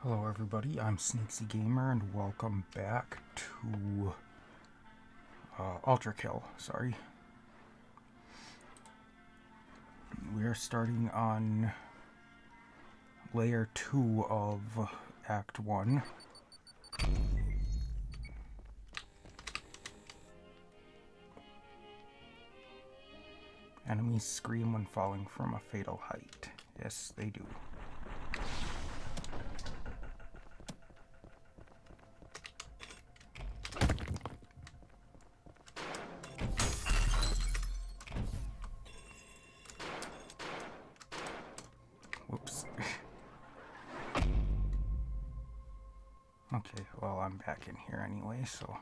Hello everybody, I'm Sneaksy Gamer and welcome back to ULTRAKILL, sorry. We are starting on layer 2 of Act 1. Enemies scream when falling from a fatal height. Yes, they do. Whoops. Okay, well, I'm back in here anyway, so...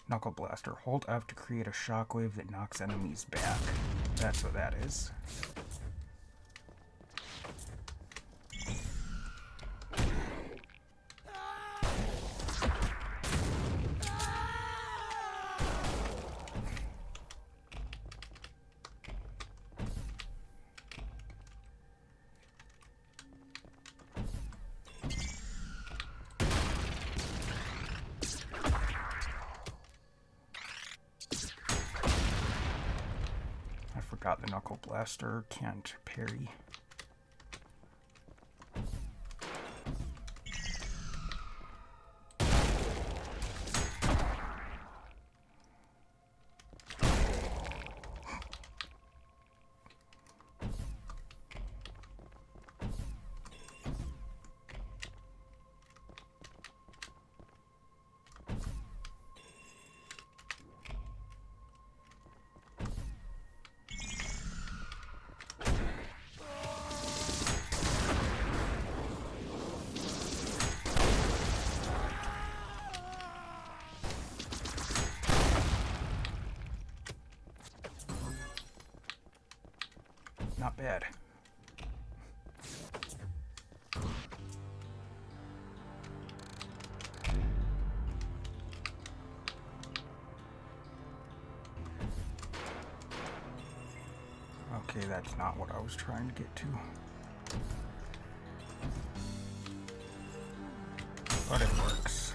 Knuckle Blaster. Hold F to create a shockwave that knocks enemies back. That's what that is. Forgot the Knuckle Blaster can't parry. Not bad. Okay, that's not what I was trying to get to. But it works.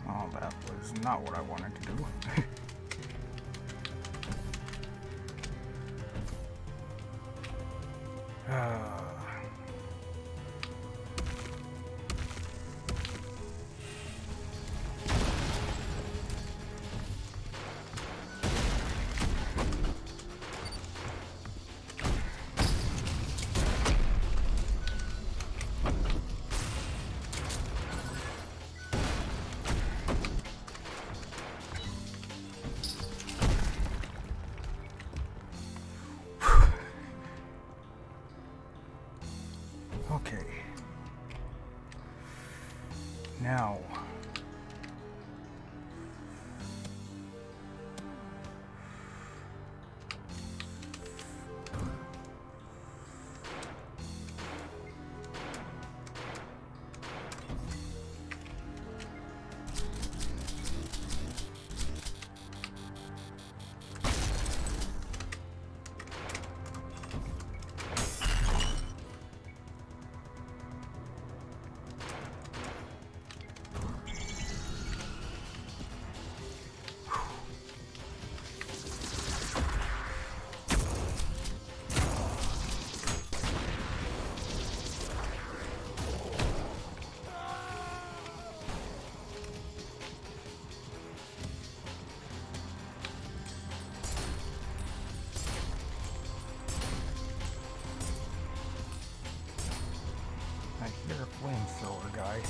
Oh, that was not what I wanted to do. guy.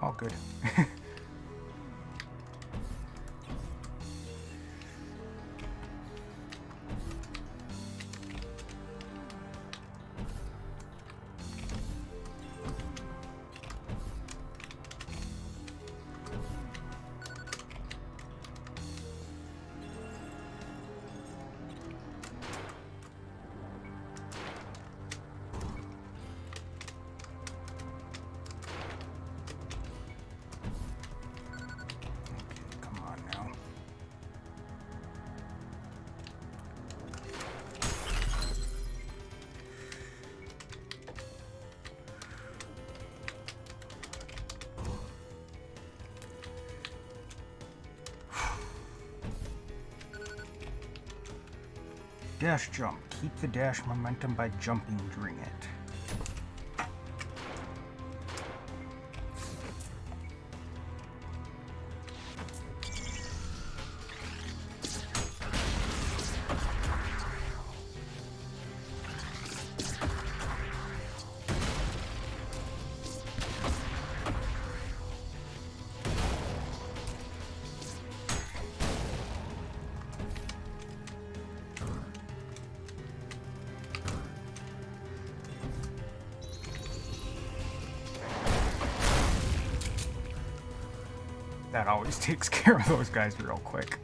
All good. Come on now. Dash jump. Keep the dash momentum by jumping during it. That always takes care of those guys real quick.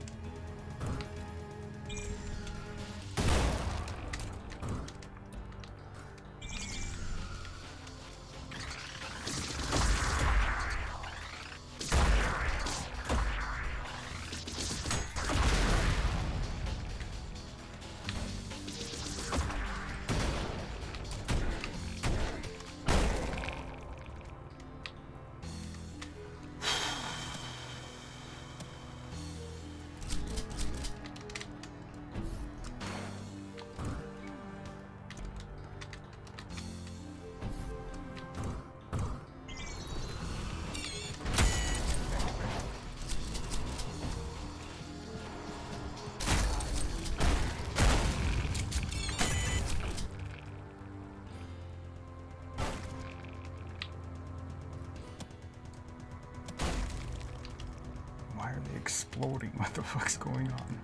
Why are they exploding? What the fuck's going on?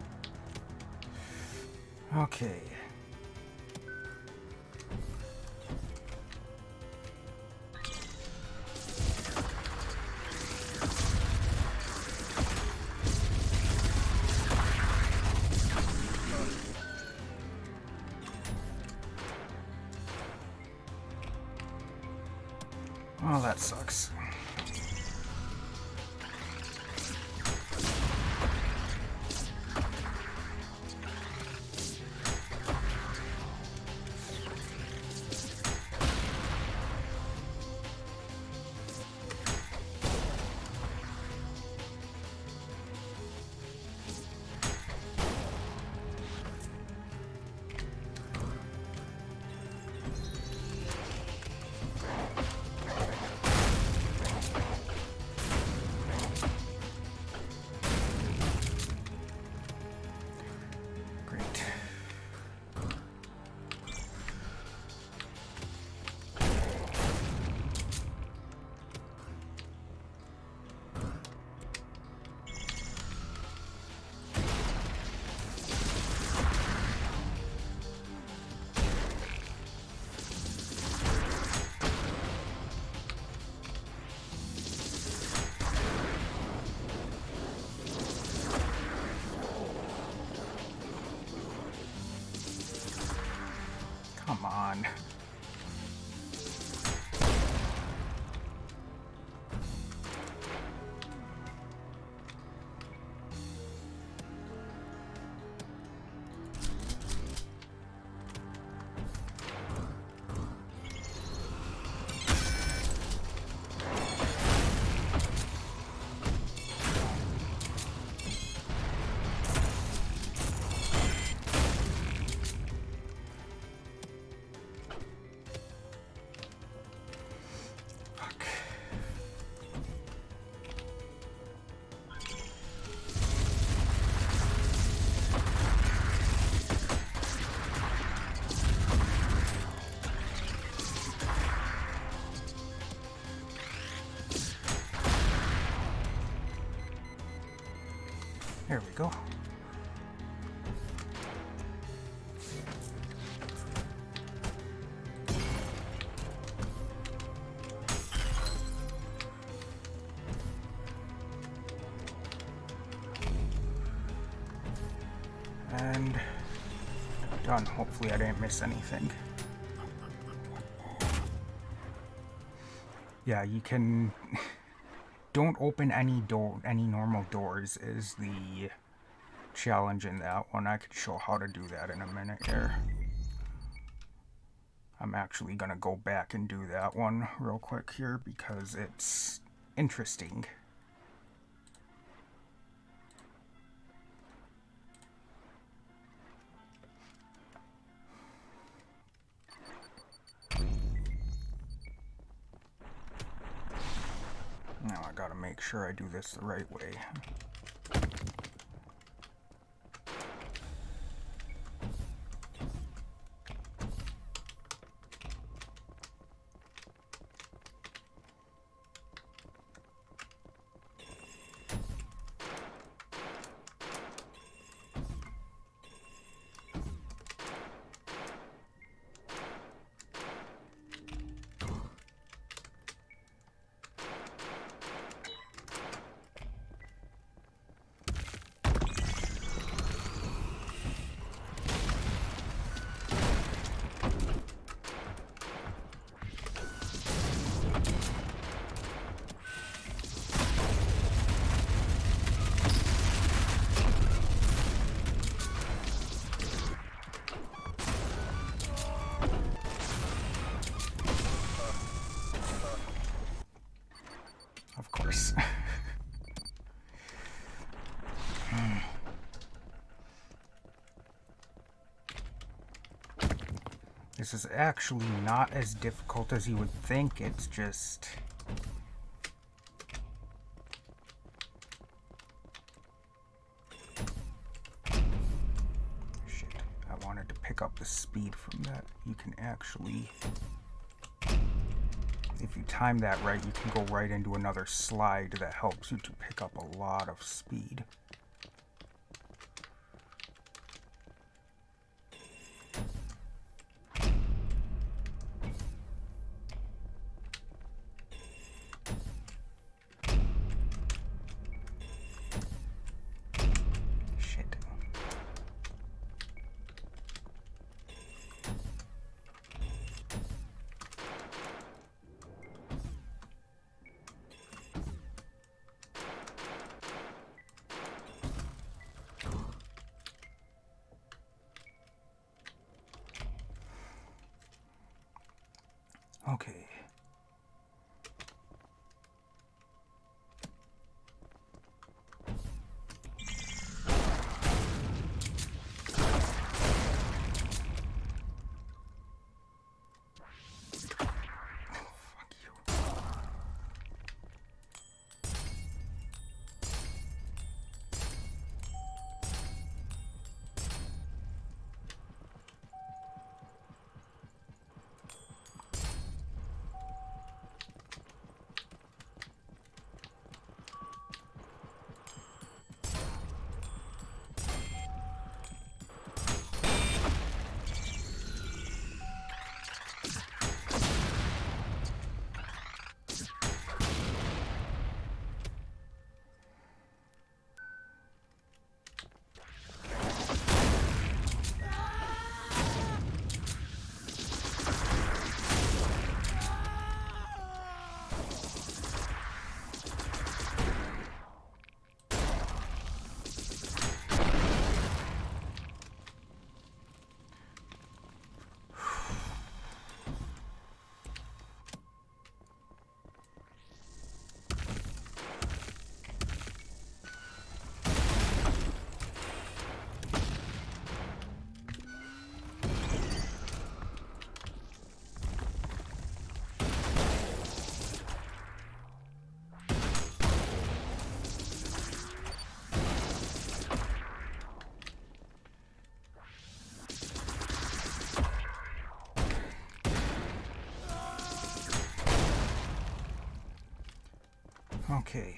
Okay. Oh, that sucks. Come on. There we go. And done. Hopefully I didn't miss anything. Yeah, you can... Don't open any normal doors is the challenge in that one. I could show how to do that in a minute here. I'm actually gonna go back and do that one real quick here because it's interesting. Now I gotta make sure I do this the right way. Of course. This is actually not as difficult as you would think. It's just... Shit. I wanted to pick up the speed from that. You can actually... If you time that right, you can go right into another slide that helps you to pick up a lot of speed. Shit. Okay. Fuck you. Okay.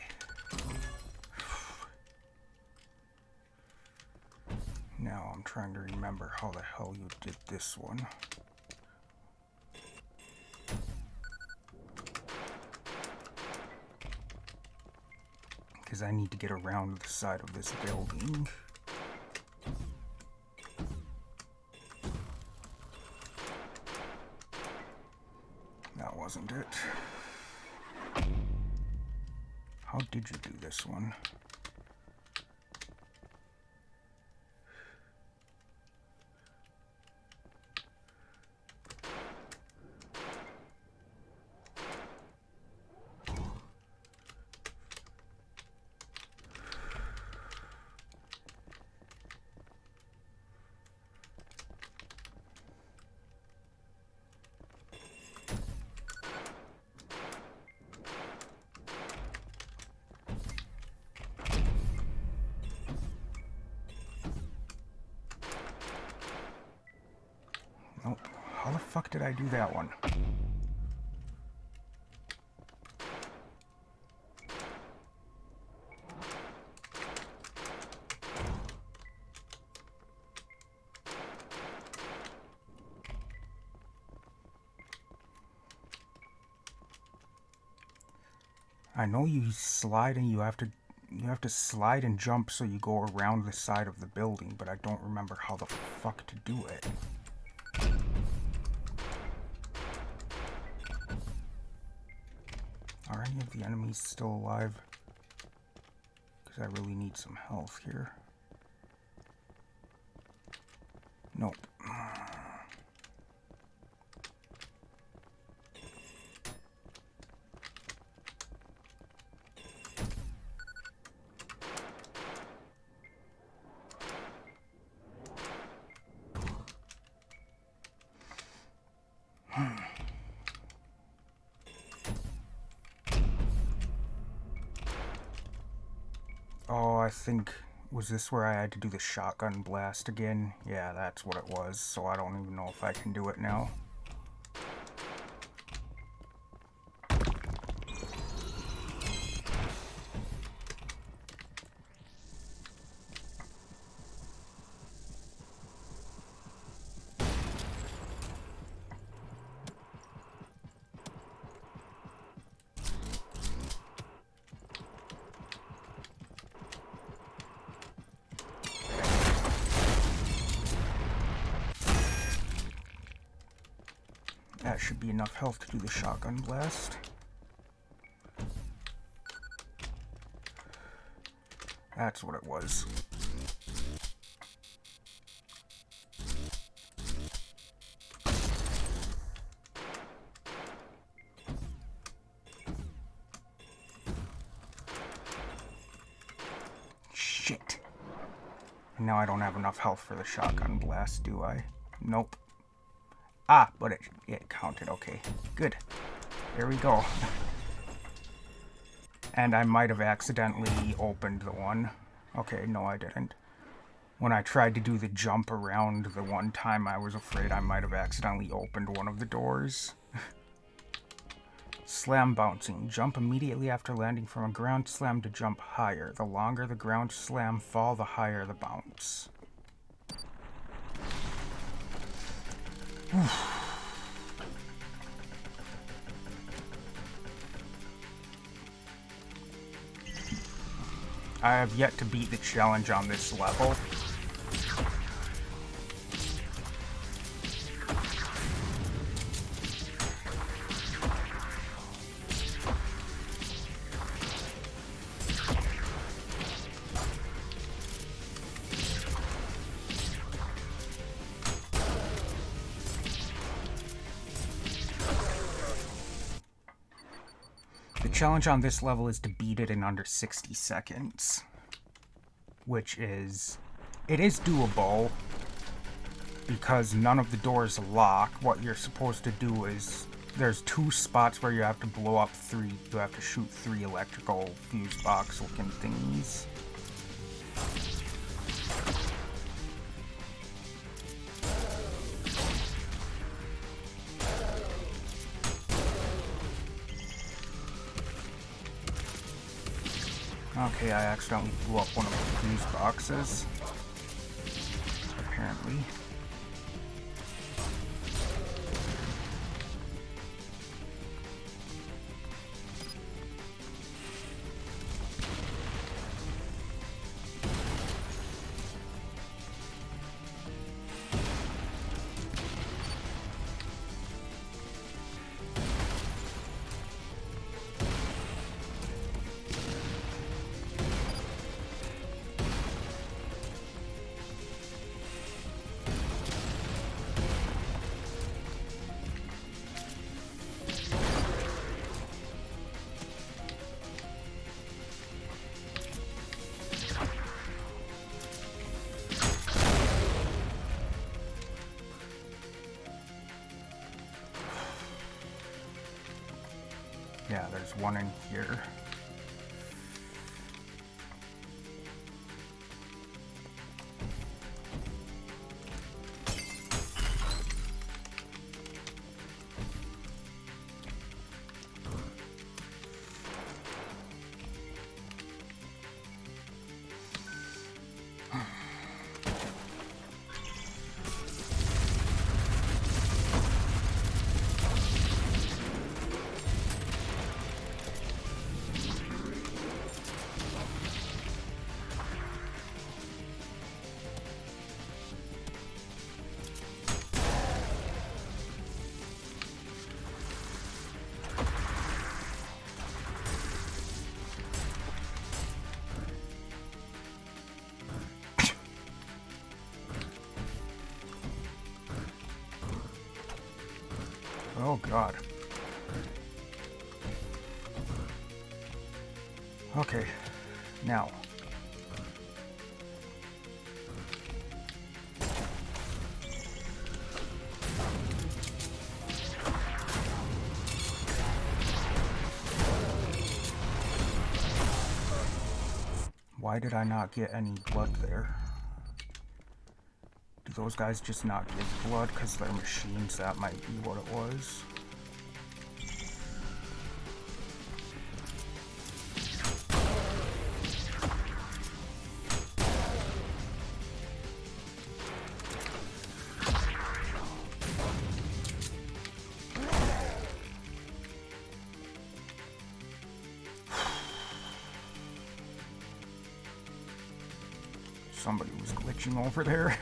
Now I'm trying to remember how the hell you did this one. Because I need to get around the side of this building. That wasn't it. How did you do this one? Nope. How the fuck did I do that one? I know you slide and you have to slide and jump so you go around the side of the building, but I don't remember how the fuck to do it. Are any of the enemies still alive? Because I really need some health here. Nope. Oh, I think, was this where I had to do the shotgun blast again? Yeah, that's what it was, so I don't even know if I can do it now. That should be enough health to do the shotgun blast. That's what it was. Shit. And now I don't have enough health for the shotgun blast, do I? Nope. Ah, but it counted. Okay, good. There we go. And I might have accidentally opened the one. Okay, no, I didn't. When I tried to do the jump around the one time, I was afraid I might have accidentally opened one of the doors. Slam bouncing. Jump immediately after landing from a ground slam to jump higher. The longer the ground slam fall, the higher the bounce. I have yet to beat the challenge on this level. The challenge on this level is to beat it in under 60 seconds. Which is... it is doable. Because none of the doors lock. What you're supposed to do is... there's 2 spots where you have to blow up 3... you have to shoot 3 electrical fuse box looking thingies. Okay, I accidentally blew up one of the fuse boxes. Apparently. Yeah, there's one in here. Oh god. Okay, now. Why did I not get any blood there? Do those guys just not give blood because they're machines? That might be what it was. Somebody was glitching over there.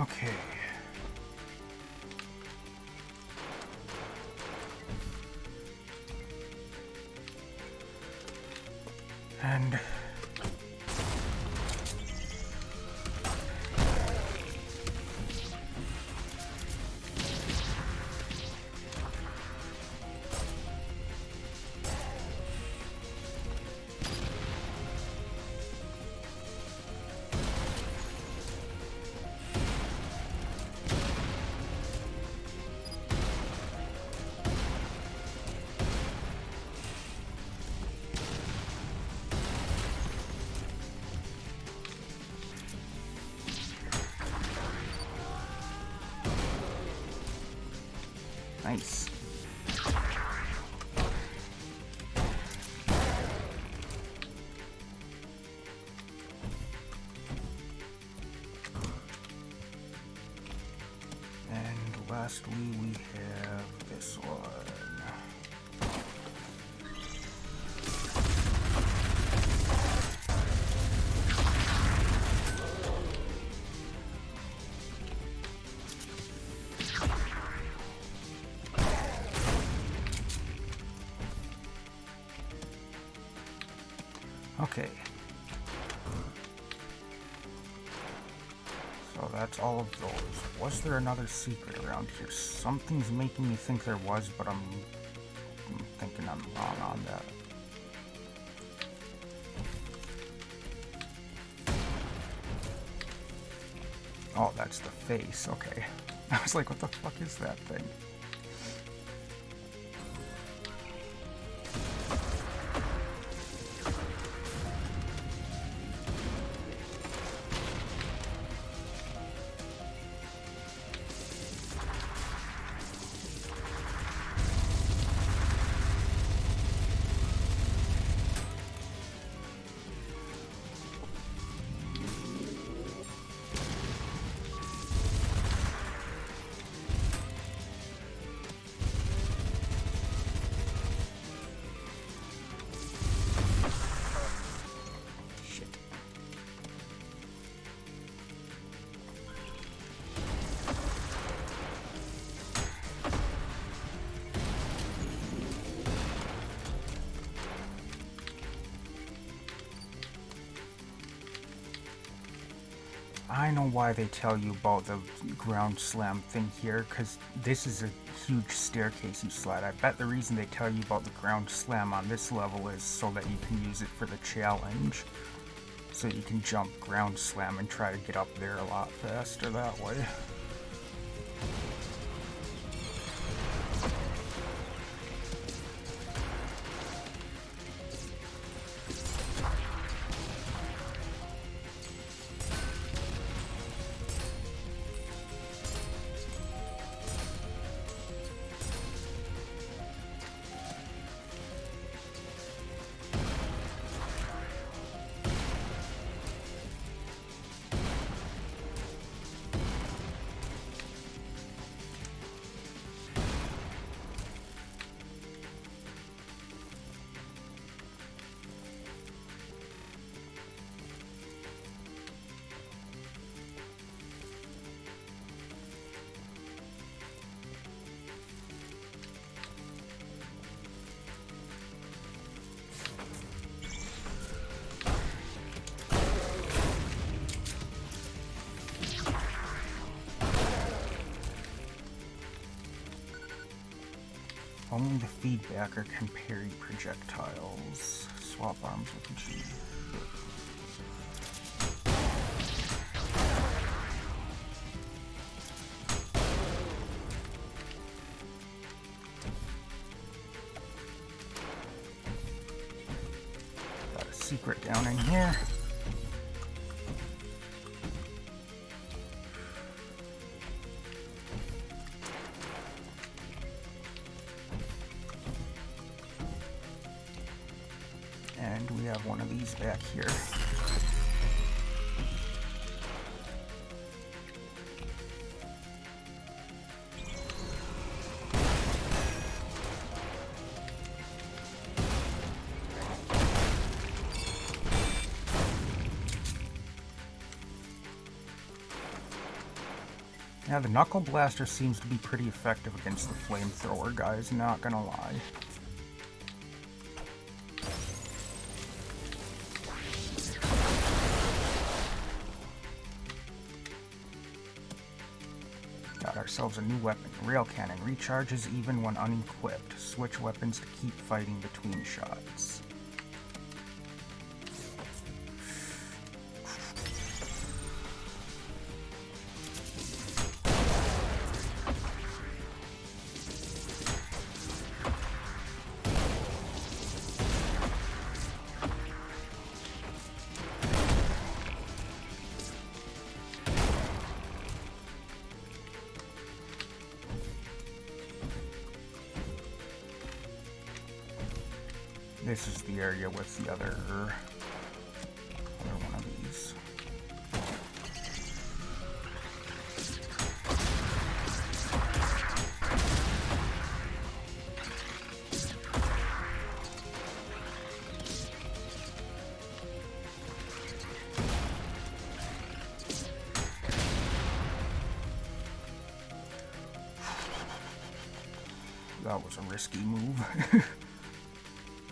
Okay. And nice. And lastly, we have this one. Okay. So that's all of those. Was there another secret around here? Something's making me think there was, but I'm thinking I'm wrong on that. Oh, that's the face. Okay. I was like, what the fuck is that thing? I know why they tell you about the ground slam thing here, because this is a huge staircase you slide. I bet the reason they tell you about the ground slam on this level is so that you can use it for the challenge. So you can jump ground slam and try to get up there a lot faster that way. Only the feedbacker can parry projectiles. Swap arms with the G. Got a secret down in here. And we have one of these back here. Yeah, the Knuckle Blaster seems to be pretty effective against the Flamethrower guys, not gonna lie. Got ourselves a new weapon. Rail Cannon recharges even when unequipped. Switch weapons to keep fighting between shots. This is the area with the other one of these. That was a risky move.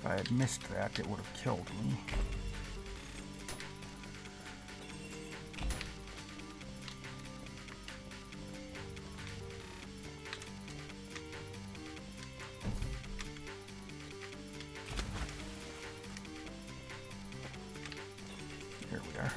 If I had missed that, it would have killed me. Here we are.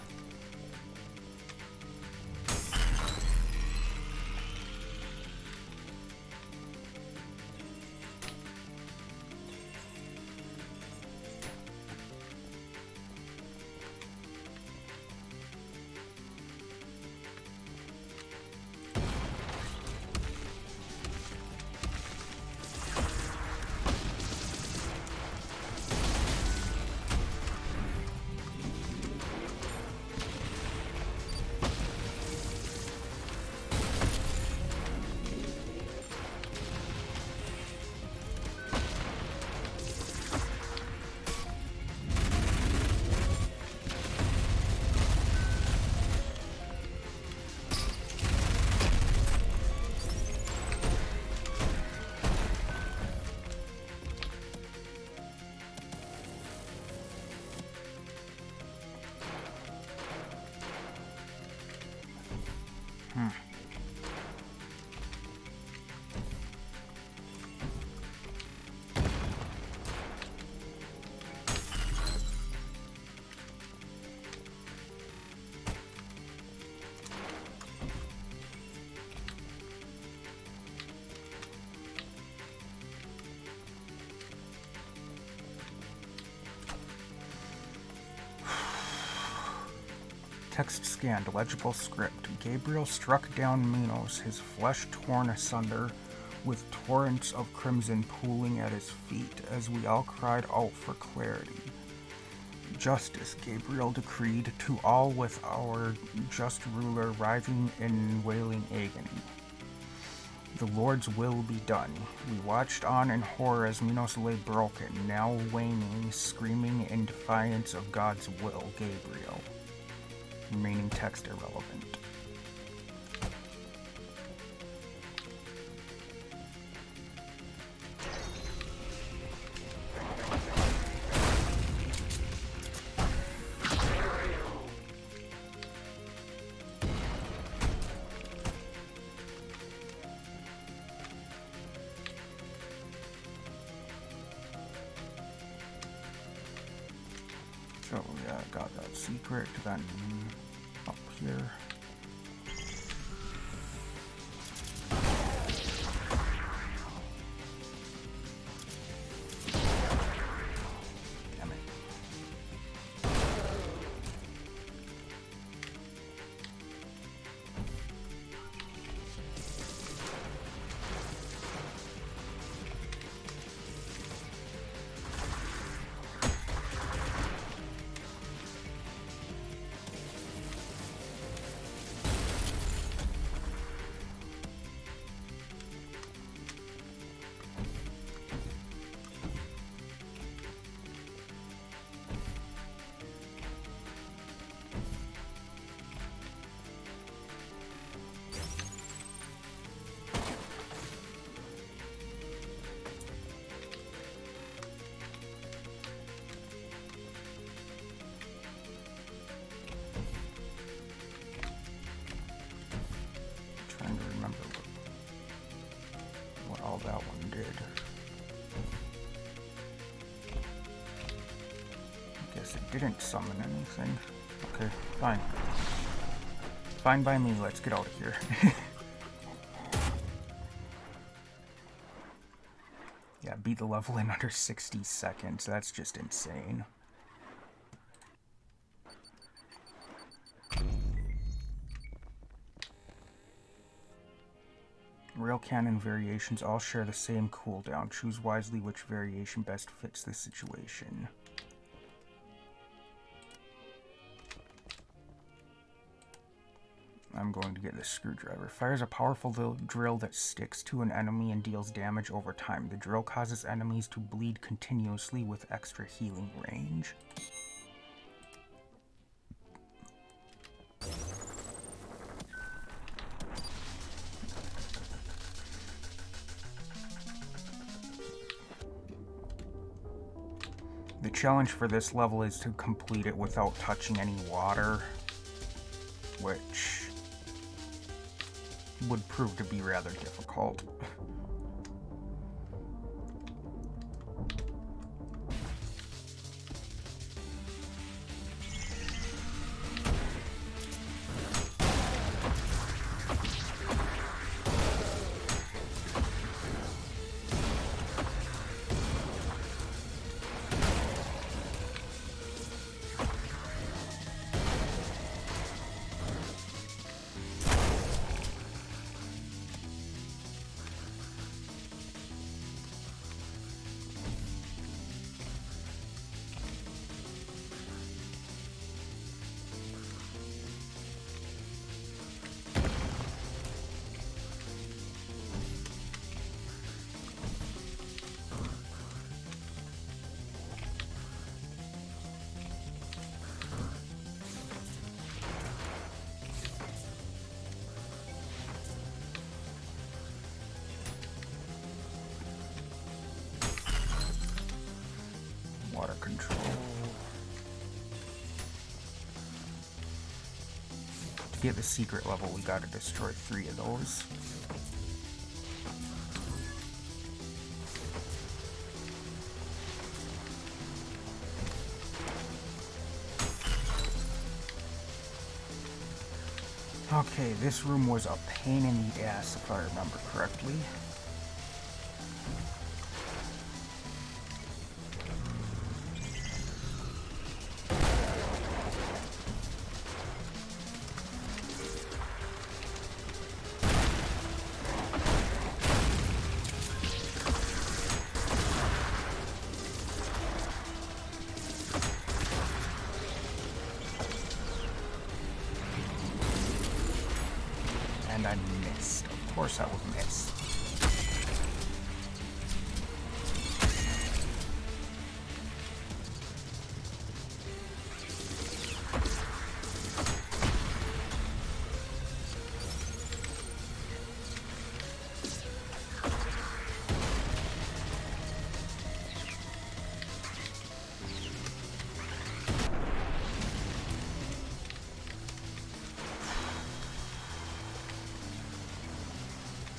Text scanned, legible script. Gabriel struck down Minos, his flesh torn asunder, with torrents of crimson pooling at his feet, as we all cried out for clarity. Justice, Gabriel decreed, to all with our just ruler writhing in wailing agony. The Lord's will be done. We watched on in horror as Minos lay broken, now waning, screaming in defiance of God's will. Gabriel. Remaining text irrelevant. So yeah, I got that secret, then up here. Damn it. Trying to remember what all that one did. I guess it didn't summon anything. Okay, fine. Fine by me, let's get out of here. Yeah, beat the level in under 60 seconds. That's just insane. Rail cannon variations all share the same cooldown. Choose wisely which variation best fits the situation. I'm going to get this screwdriver. Fires a powerful drill that sticks to an enemy and deals damage over time. The drill causes enemies to bleed continuously with extra healing range. The challenge for this level is to complete it without touching any water, which would prove to be rather difficult. get the secret level, we gotta destroy 3 of those. Okay, this room was a pain in the ass if I remember correctly. And I missed. Of course I would miss.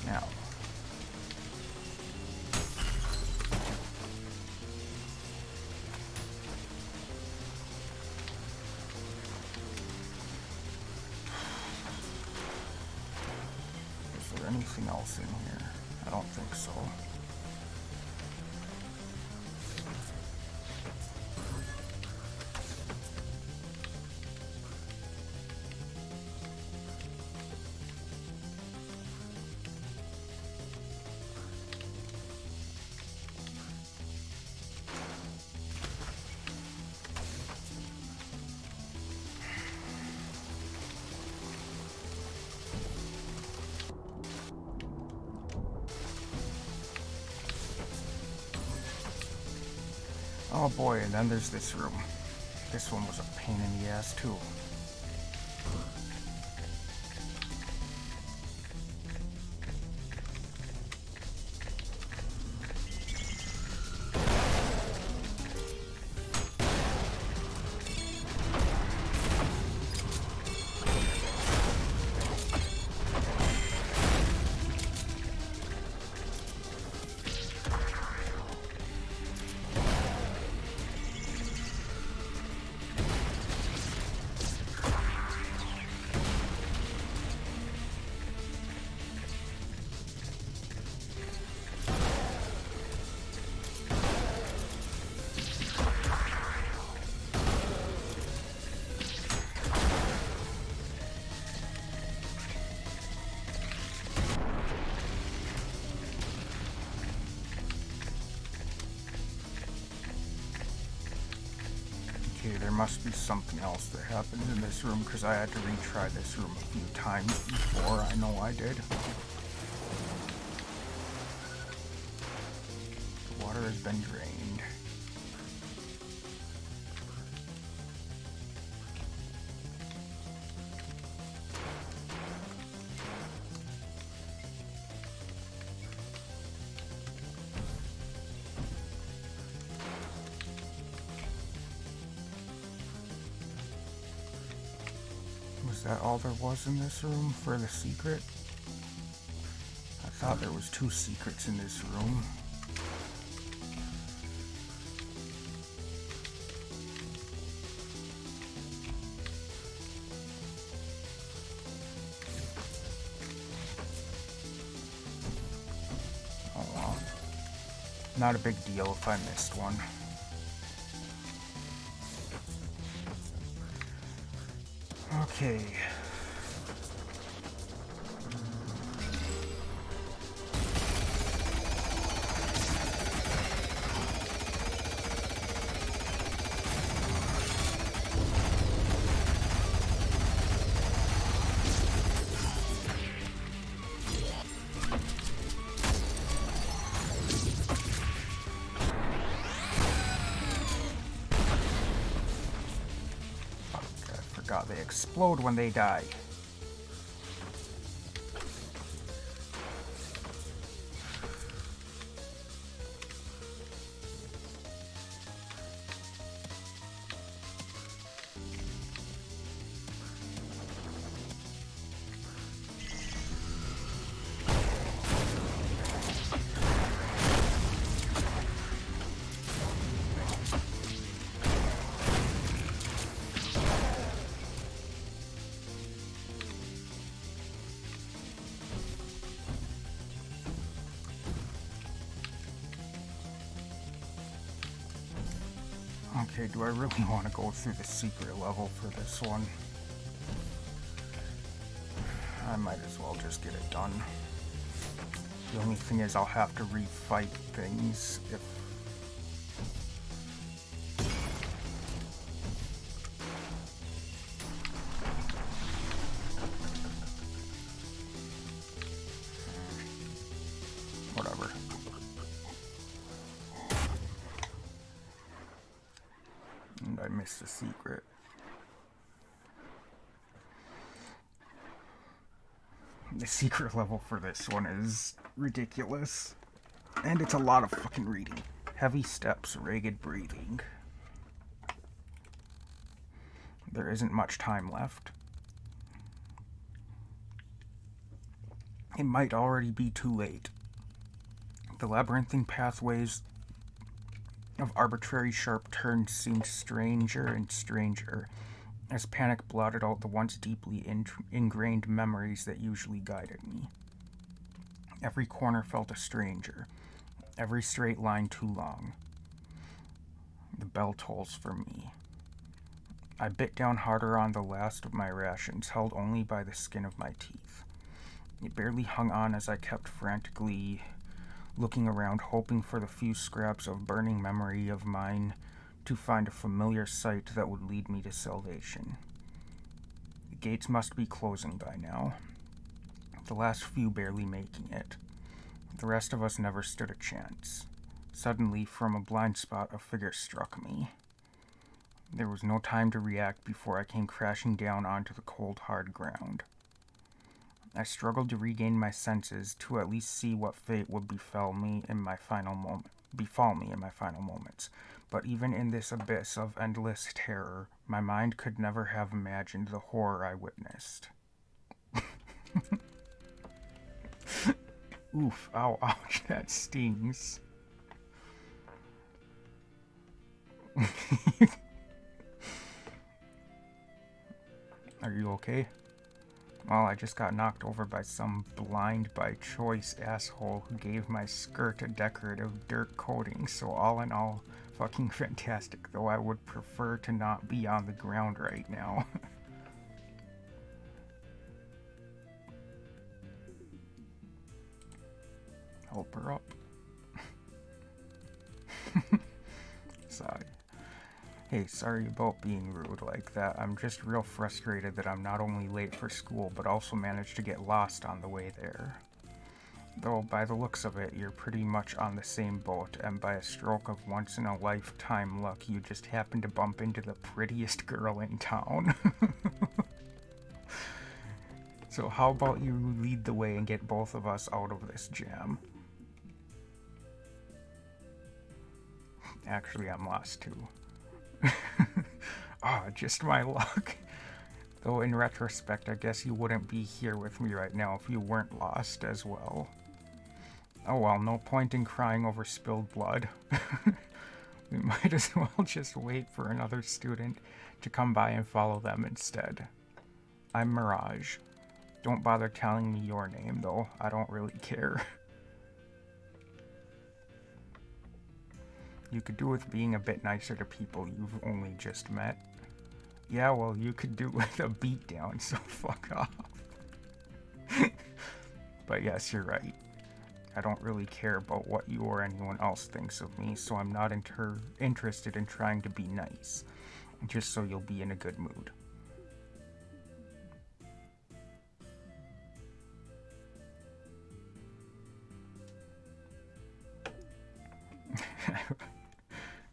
Now, is there anything else in here? I don't think so. Oh boy, and then there's this room. This one was a pain in the ass too. Okay, there must be something else that happened in this room because I had to retry this room a few times before. I know I did. The water has been drained. Was that all there was in this room for the secret? I thought there was 2 secrets in this room. Oh well. Not a big deal if I missed one. Okay. God, they explode when they die. Okay, do I really want to go through the secret level for this one? I might as well just get it done. The only thing is I'll have to refight things if... whatever. And I missed a secret. The secret level for this one is ridiculous. And it's a lot of fucking reading. Heavy steps, ragged breathing. There isn't much time left. It might already be too late. The labyrinthine pathways of arbitrary sharp turns seemed stranger and stranger, as panic blotted out the once deeply ingrained memories that usually guided me. Every corner felt a stranger, every straight line too long. The bell tolls for me. I bit down harder on the last of my rations, held only by the skin of my teeth. It barely hung on as I kept frantically looking around, hoping for the few scraps of burning memory of mine to find a familiar sight that would lead me to salvation. The gates must be closing by now. The last few barely making it. The rest of us never stood a chance. Suddenly, from a blind spot, a figure struck me. There was no time to react before I came crashing down onto the cold, hard ground. I struggled to regain my senses, to at least see what fate would befall me in my final moments. But even in this abyss of endless terror, my mind could never have imagined the horror I witnessed. Oof, ow, ouch, that stings. Are you okay? Well, I just got knocked over by some blind by choice asshole who gave my skirt a decorative dirt coating, so all in all, fucking fantastic, though I would prefer to not be on the ground right now. Help her up. Sorry. Hey, sorry about being rude like that. I'm just real frustrated that I'm not only late for school, but also managed to get lost on the way there. Though, by the looks of it, you're pretty much on the same boat, and by a stroke of once-in-a-lifetime luck, you just happened to bump into the prettiest girl in town. So how about you lead the way and get both of us out of this jam? Actually, I'm lost too. Just my luck. Though in retrospect, I guess you wouldn't be here with me right now if you weren't lost as well. Oh well, no point in crying over spilled blood. We might as well just wait for another student to come by and follow them instead. I'm Mirage. Don't bother telling me your name, though. I don't really care. You could do with being a bit nicer to people you've only just met. Yeah, well, you could do with a beatdown, so fuck off. But yes, you're right. I don't really care about what you or anyone else thinks of me, so I'm not interested in trying to be nice, just so you'll be in a good mood.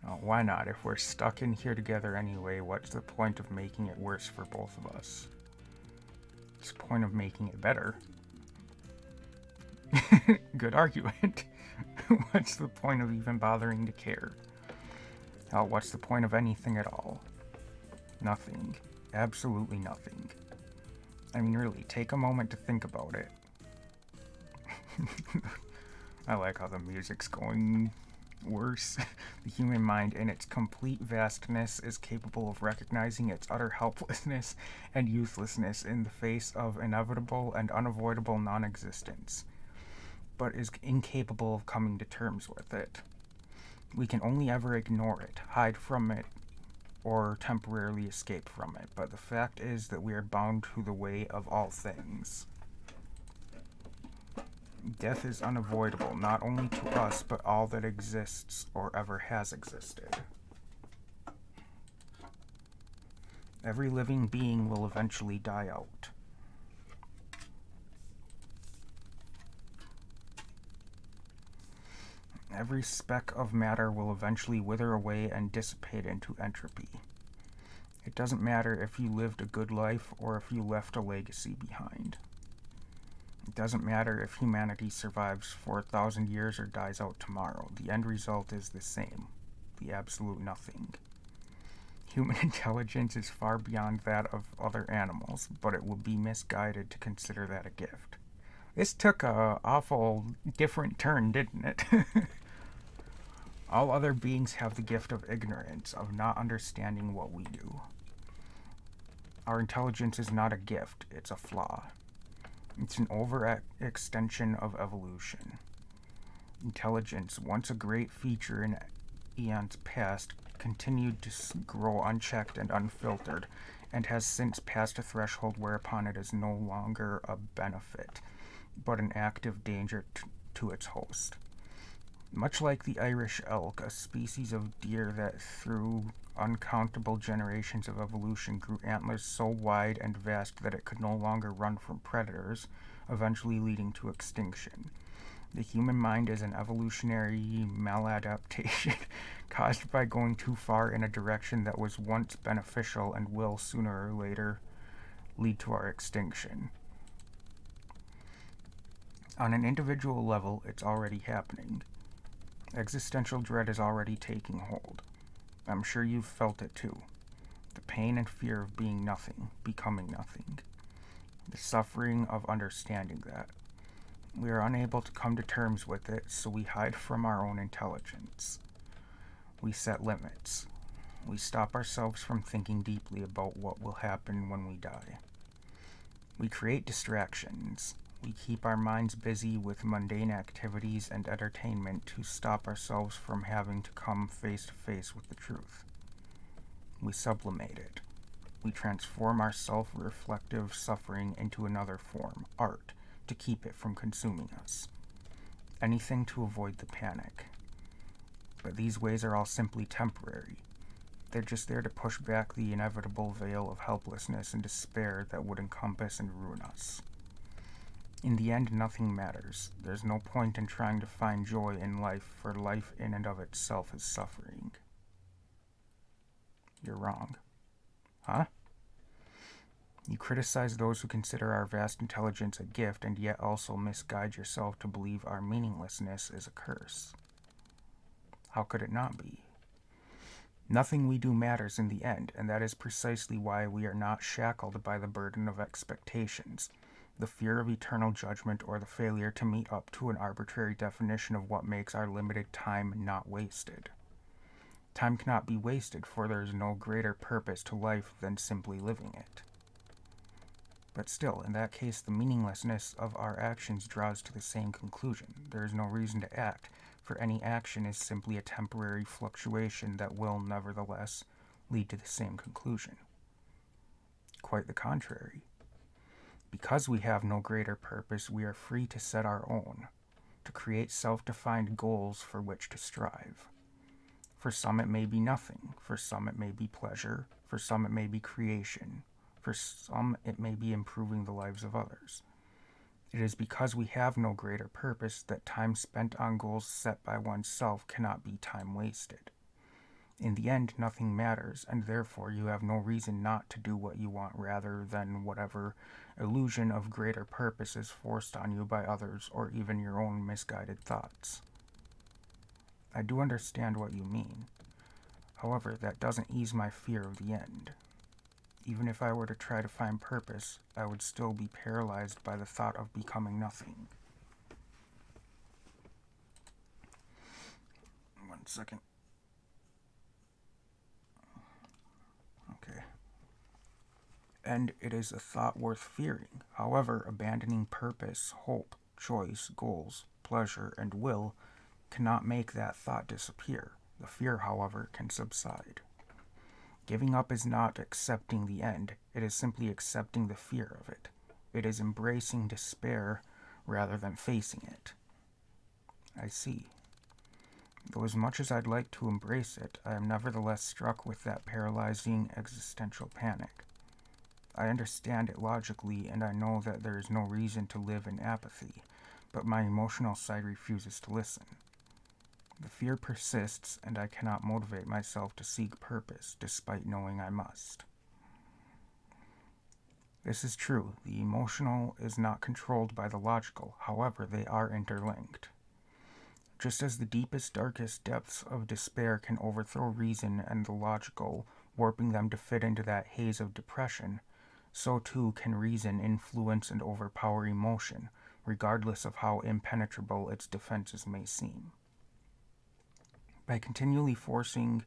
Oh, why not? If we're stuck in here together anyway, what's the point of making it worse for both of us? What's the point of making it better? Good argument. What's the point of even bothering to care? Hell, what's the point of anything at all? Nothing. Absolutely nothing. I mean, really, take a moment to think about it. I like how the music's going worse. The human mind, in its complete vastness, is capable of recognizing its utter helplessness and uselessness in the face of inevitable and unavoidable non-existence, but is incapable of coming to terms with it. We can only ever ignore it, hide from it or temporarily escape from it, but the fact is that we are bound to the way of all things. Death is unavoidable, not only to us, but all that exists or ever has existed. Every living being will eventually die out. Every speck of matter will eventually wither away and dissipate into entropy. It doesn't matter if you lived a good life or if you left a legacy behind. It doesn't matter if humanity survives for 1,000 years or dies out tomorrow. The end result is the same, the absolute nothing. Human intelligence is far beyond that of other animals, but it would be misguided to consider that a gift. This took a awful different turn, didn't it? All other beings have the gift of ignorance, of not understanding what we do. Our intelligence is not a gift, it's a flaw. It's an overextension of evolution. Intelligence, once a great feature in eons past, continued to grow unchecked and unfiltered, and has since passed a threshold whereupon it is no longer a benefit, but an active danger to its host. Much like the Irish elk, a species of deer that through uncountable generations of evolution grew antlers so wide and vast that it could no longer run from predators, eventually leading to extinction. The human mind is an evolutionary maladaptation caused by going too far in a direction that was once beneficial and will sooner or later lead to our extinction. On an individual level, it's already happening. Existential dread is already taking hold. I'm sure you've felt it too. The pain and fear of being nothing, becoming nothing. The suffering of understanding that. We are unable to come to terms with it, so we hide from our own intelligence. We set limits. We stop ourselves from thinking deeply about what will happen when we die. We create distractions. We keep our minds busy with mundane activities and entertainment to stop ourselves from having to come face to face with the truth. We sublimate it. We transform our self-reflective suffering into another form, art, to keep it from consuming us. Anything to avoid the panic. But these ways are all simply temporary. They're just there to push back the inevitable veil of helplessness and despair that would encompass and ruin us. In the end, nothing matters. There's no point in trying to find joy in life, for life in and of itself is suffering. You're wrong. Huh? You criticize those who consider our vast intelligence a gift and yet also misguide yourself to believe our meaninglessness is a curse. How could it not be? Nothing we do matters in the end, and that is precisely why we are not shackled by the burden of expectations, the fear of eternal judgment, or the failure to meet up to an arbitrary definition of what makes our limited time not wasted. Time cannot be wasted, for there is no greater purpose to life than simply living it. But still, in that case, the meaninglessness of our actions draws to the same conclusion. There is no reason to act, for any action is simply a temporary fluctuation that will, nevertheless, lead to the same conclusion. Quite the contrary. Because we have no greater purpose, we are free to set our own, to create self-defined goals for which to strive. For some it may be nothing, for some it may be pleasure, for some it may be creation, for some it may be improving the lives of others. It is because we have no greater purpose that time spent on goals set by oneself cannot be time wasted. In the end, nothing matters, and therefore you have no reason not to do what you want rather than whatever illusion of greater purpose is forced on you by others or even your own misguided thoughts. I do understand what you mean. However, that doesn't ease my fear of the end. Even if I were to try to find purpose, I would still be paralyzed by the thought of becoming nothing. One second. Okay. And it is a thought worth fearing. However, abandoning purpose, hope, choice, goals, pleasure, and will cannot make that thought disappear. The fear, however, can subside. Giving up is not accepting the end, it is simply accepting the fear of it. It is embracing despair rather than facing it. I see. Though as much as I'd like to embrace it, I am nevertheless struck with that paralyzing existential panic. I understand it logically, and I know that there is no reason to live in apathy, but my emotional side refuses to listen. The fear persists, and I cannot motivate myself to seek purpose, despite knowing I must. This is true. The emotional is not controlled by the logical. However, they are interlinked. Just as the deepest, darkest depths of despair can overthrow reason and the logical, warping them to fit into that haze of depression, so too can reason influence and overpower emotion, regardless of how impenetrable its defenses may seem. By continually forcing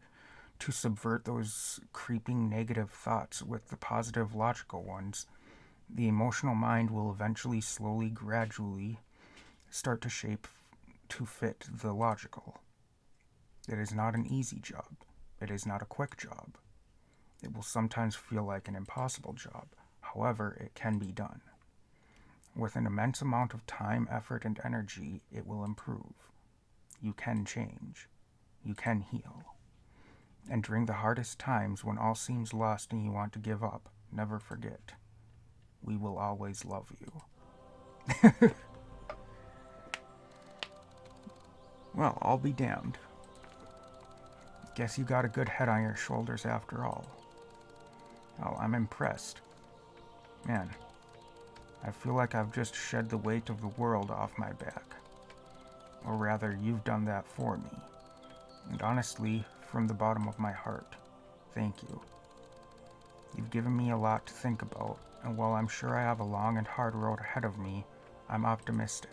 to subvert those creeping negative thoughts with the positive logical ones, the emotional mind will eventually, slowly, gradually start to shape to fit the logical. It is not an easy job. It is not a quick job. It will sometimes feel like an impossible job. However, it can be done. With an immense amount of time, effort, and energy, it will improve. You can change. You can heal. And during the hardest times, when all seems lost and you want to give up, never forget, we will always love you. Well, I'll be damned. Guess you got a good head on your shoulders after all. Oh, I'm impressed. Man, I feel like I've just shed the weight of the world off my back. Or rather, you've done that for me. And honestly, from the bottom of my heart, thank you. You've given me a lot to think about, and while I'm sure I have a long and hard road ahead of me, I'm optimistic.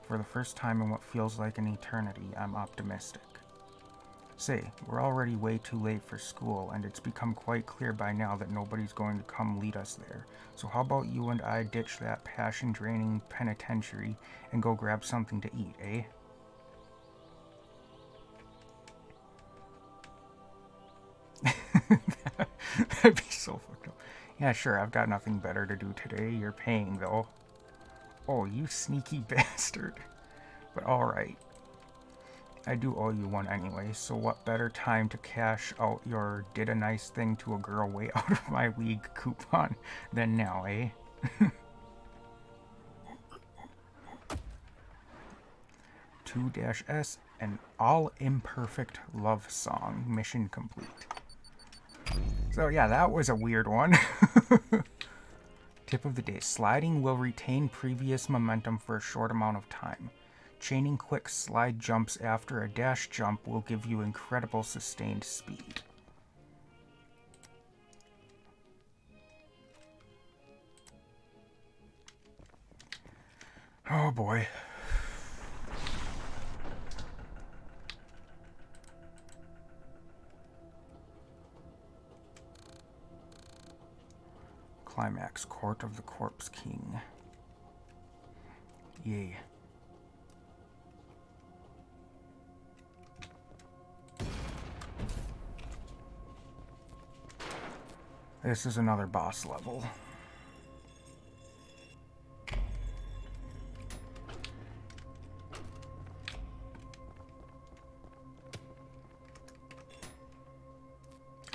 For the first time in what feels like an eternity, I'm optimistic. Say, we're already way too late for school, and it's become quite clear by now that nobody's going to come lead us there. So how about you and I ditch that passion-draining penitentiary and go grab something to eat, eh? That'd be so fucked up. Yeah, sure, I've got nothing better to do today. You're paying, though. Oh, you sneaky bastard. But alright. I do owe you one anyway, so what better time to cash out your did a nice thing to a girl way out of my league coupon than now, eh? 2-S, an all-imperfect love song. Mission complete. So yeah, that was a weird one. Tip of the day. Sliding will retain previous momentum for a short amount of time. Chaining quick slide jumps after a dash jump will give you incredible sustained speed. Oh boy. Climax, Court of the Corpse King. Yay. This is another boss level.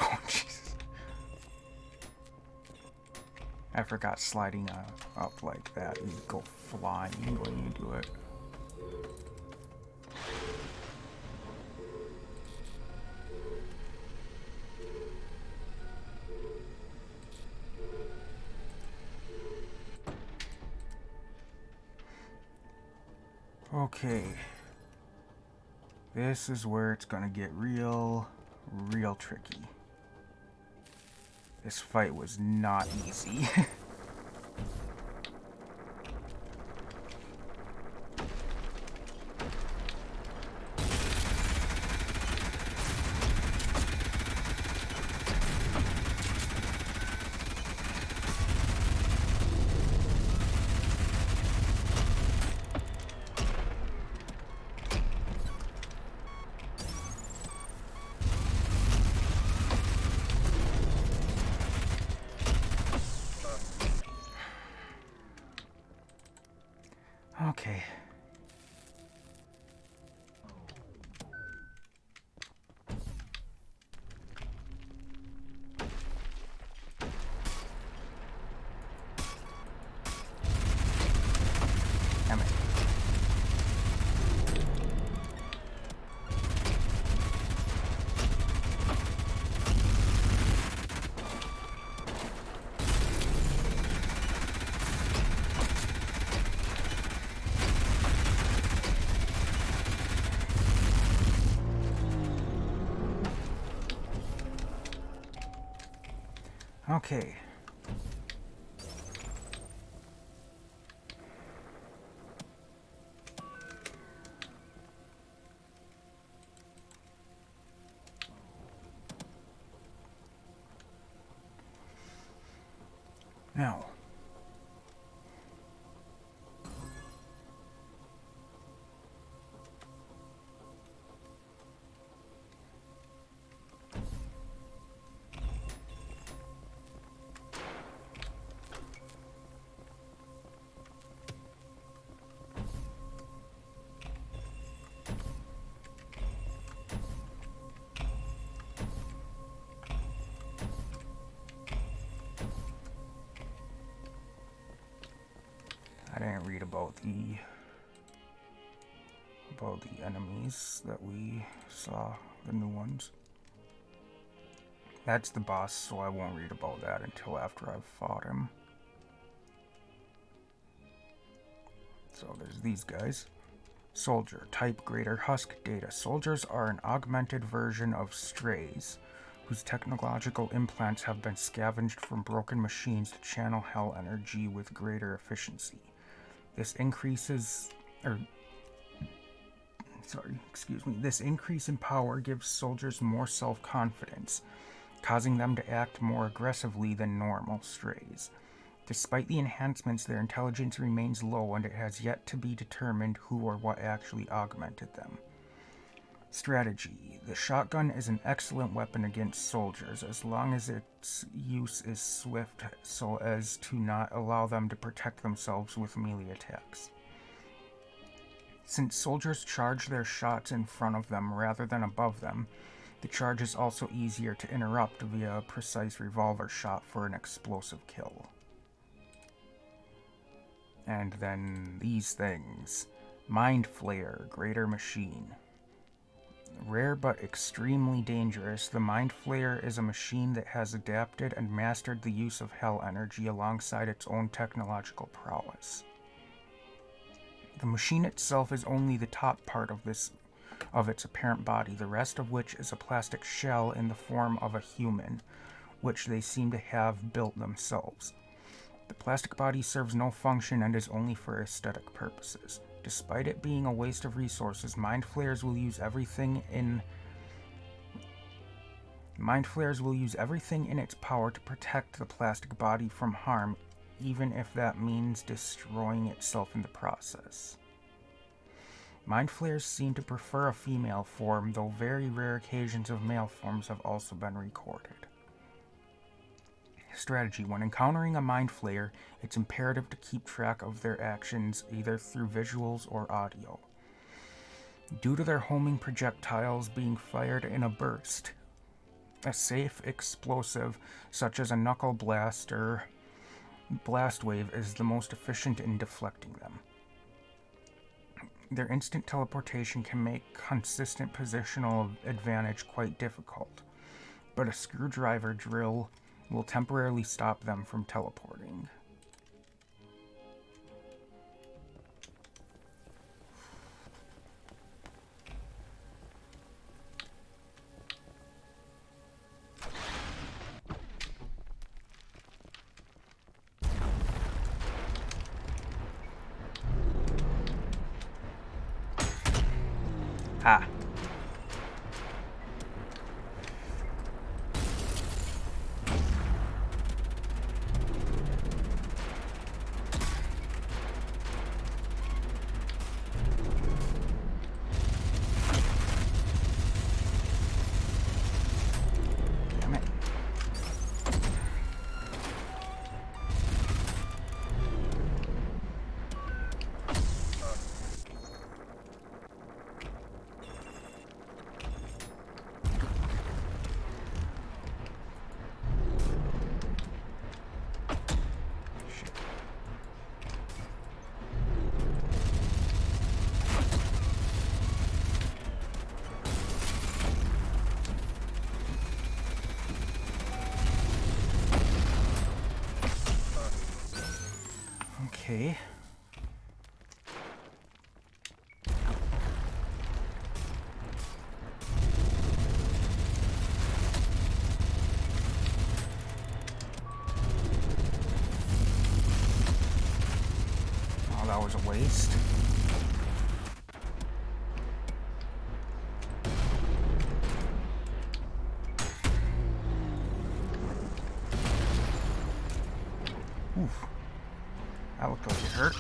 Oh, Jesus. I forgot sliding up like that. You go flying when you do it. Okay. This is where it's gonna get real tricky. This fight was not easy. Okay. Damn it. Okay. Now. I didn't read about the enemies that we saw, the new ones. That's the boss, so I won't read about that until after I've fought him. So there's these guys. Soldier, type greater husk data. Soldiers are an augmented version of strays, whose technological implants have been scavenged from broken machines to channel hell energy with greater efficiency. This increase in power gives soldiers more self-confidence, causing them to act more aggressively than normal strays. Despite the enhancements, their intelligence remains low, and it has yet to be determined who or what actually augmented them. Strategy. The shotgun is an excellent weapon against soldiers, as long as its use is swift so as to not allow them to protect themselves with melee attacks. Since soldiers charge their shots in front of them rather than above them, the charge is also easier to interrupt via a precise revolver shot for an explosive kill. And then these things. Mind Flayer, Greater Machine. Rare but extremely dangerous, the Mind Flayer is a machine that has adapted and mastered the use of hell energy alongside its own technological prowess. The machine itself is only the top part of its apparent body, the rest of which is a plastic shell in the form of a human, which they seem to have built themselves. The plastic body serves no function and is only for aesthetic purposes. Despite it being a waste of resources, Mind Flayers will use everything in its power to protect the plastic body from harm, even if that means destroying itself in the process. Mind Flayers seem to prefer a female form, though very rare occasions of male forms have also been recorded. Strategy. When encountering a Mind Flayer, it's imperative to keep track of their actions either through visuals or audio. Due to their homing projectiles being fired in a burst, a safe explosive such as a knuckle blast or blast wave is the most efficient in deflecting them. Their instant teleportation can make consistent positional advantage quite difficult, but a screwdriver drill will temporarily stop them from teleporting. Ah. Okay. Oh, that was a waste. Oof. That looked like it hurt.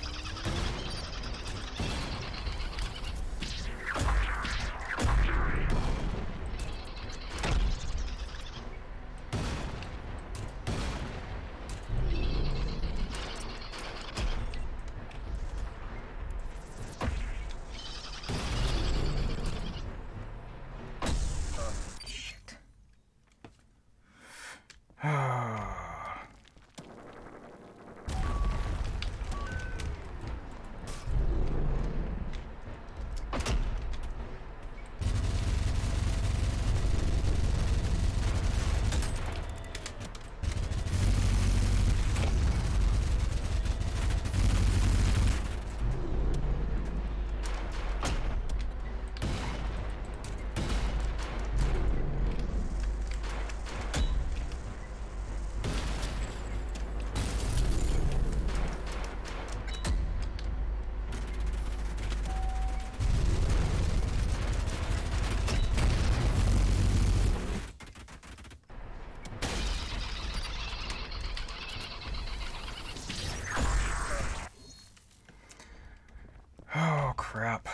Shit. Oh, crap.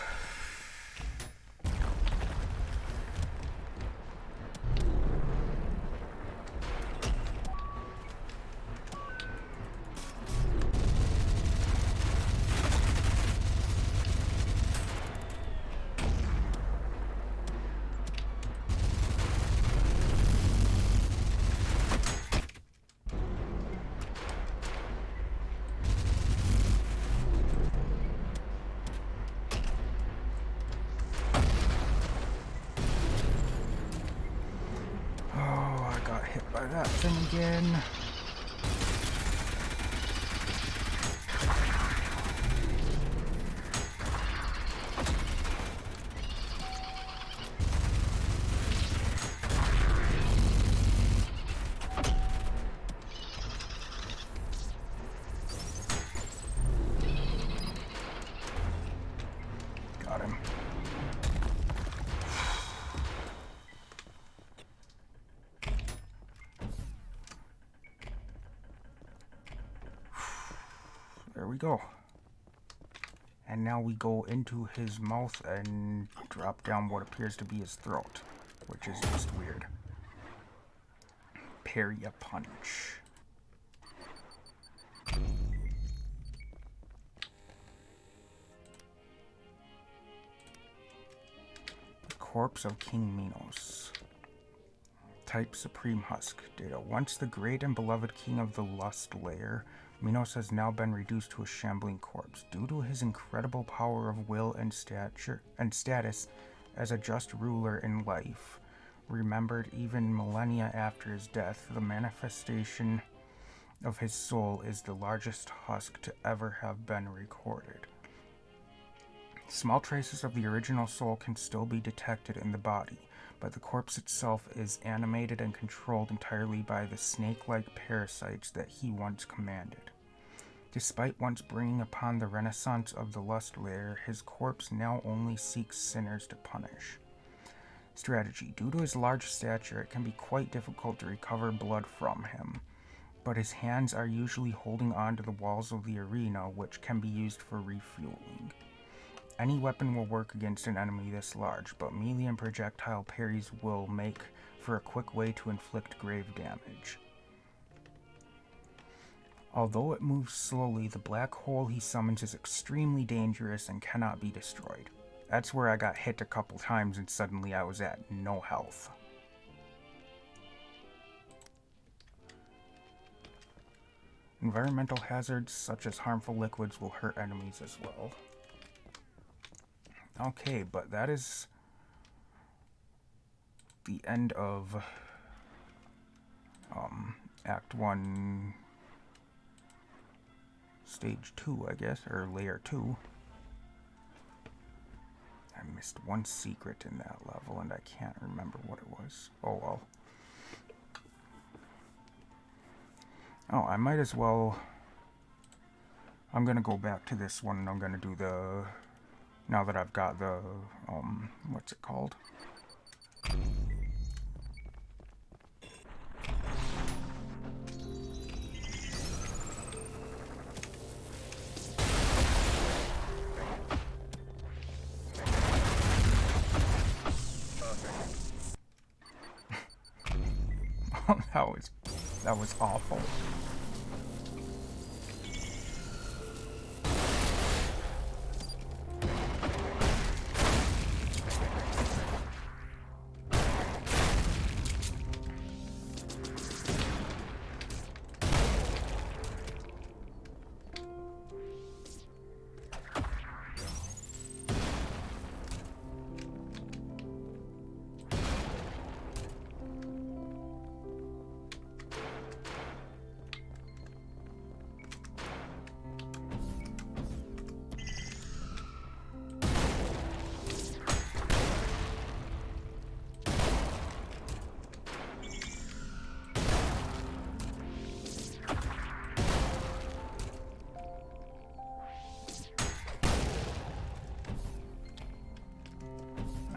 By that thing again. Got him. There we go. And now we go into his mouth and drop down what appears to be his throat, which is just weird. Parry a punch. The corpse of King Minos. Type Supreme Husk. Data. Once the great and beloved king of the Lust Lair, Minos has now been reduced to a shambling corpse. Due to his incredible power of will and status as a just ruler in life, remembered even millennia after his death, the manifestation of his soul is the largest husk to ever have been recorded. Small traces of the original soul can still be detected in the body, but the corpse itself is animated and controlled entirely by the snake-like parasites that he once commanded. Despite once bringing upon the renaissance of the Lust Lair, his corpse now only seeks sinners to punish. Strategy. Due to his large stature, it can be quite difficult to recover blood from him, but his hands are usually holding on to the walls of the arena, which can be used for refueling. Any weapon will work against an enemy this large, but melee and projectile parries will make for a quick way to inflict grave damage. Although it moves slowly, the black hole he summons is extremely dangerous and cannot be destroyed. That's where I got hit a couple times and suddenly I was at no health. Environmental hazards such as harmful liquids will hurt enemies as well. Okay, but that is the end of Act 1, stage 2, I guess, or layer 2. I missed one secret in that level, and I can't remember what it was. Oh well. Oh, I might as well... I'm gonna go back to this one, and I'm gonna do the... Now that I've got the... what's it called? That was awful.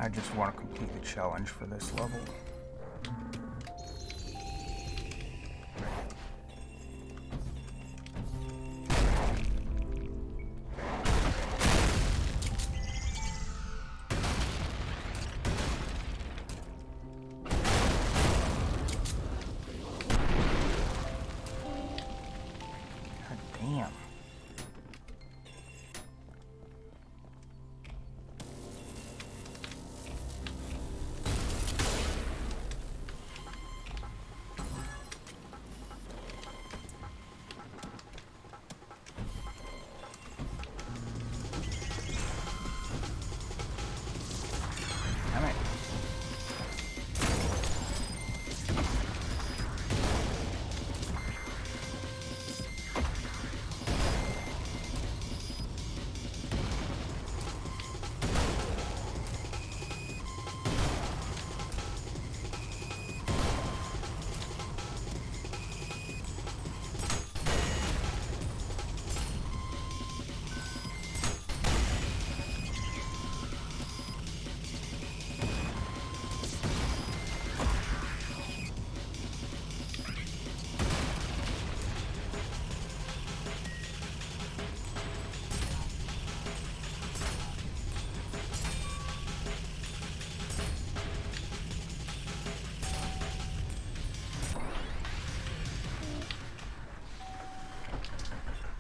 I just want to complete the challenge for this level. God damn.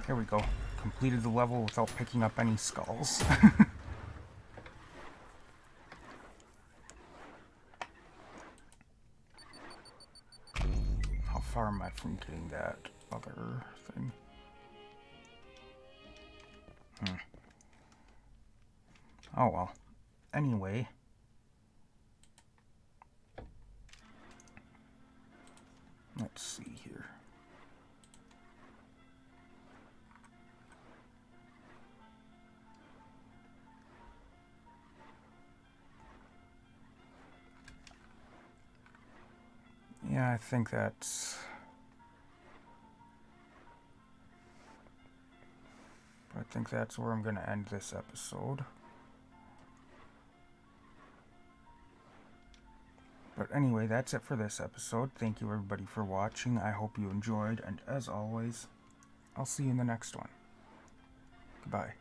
There we go. Completed the level without picking up any skulls. How far am I from getting that other thing? Oh well. Anyway. Let's see here. Yeah, I think that's where I'm going to end this episode. But anyway, that's it for this episode. Thank you everybody for watching. I hope you enjoyed, and as always, I'll see you in the next one. Goodbye.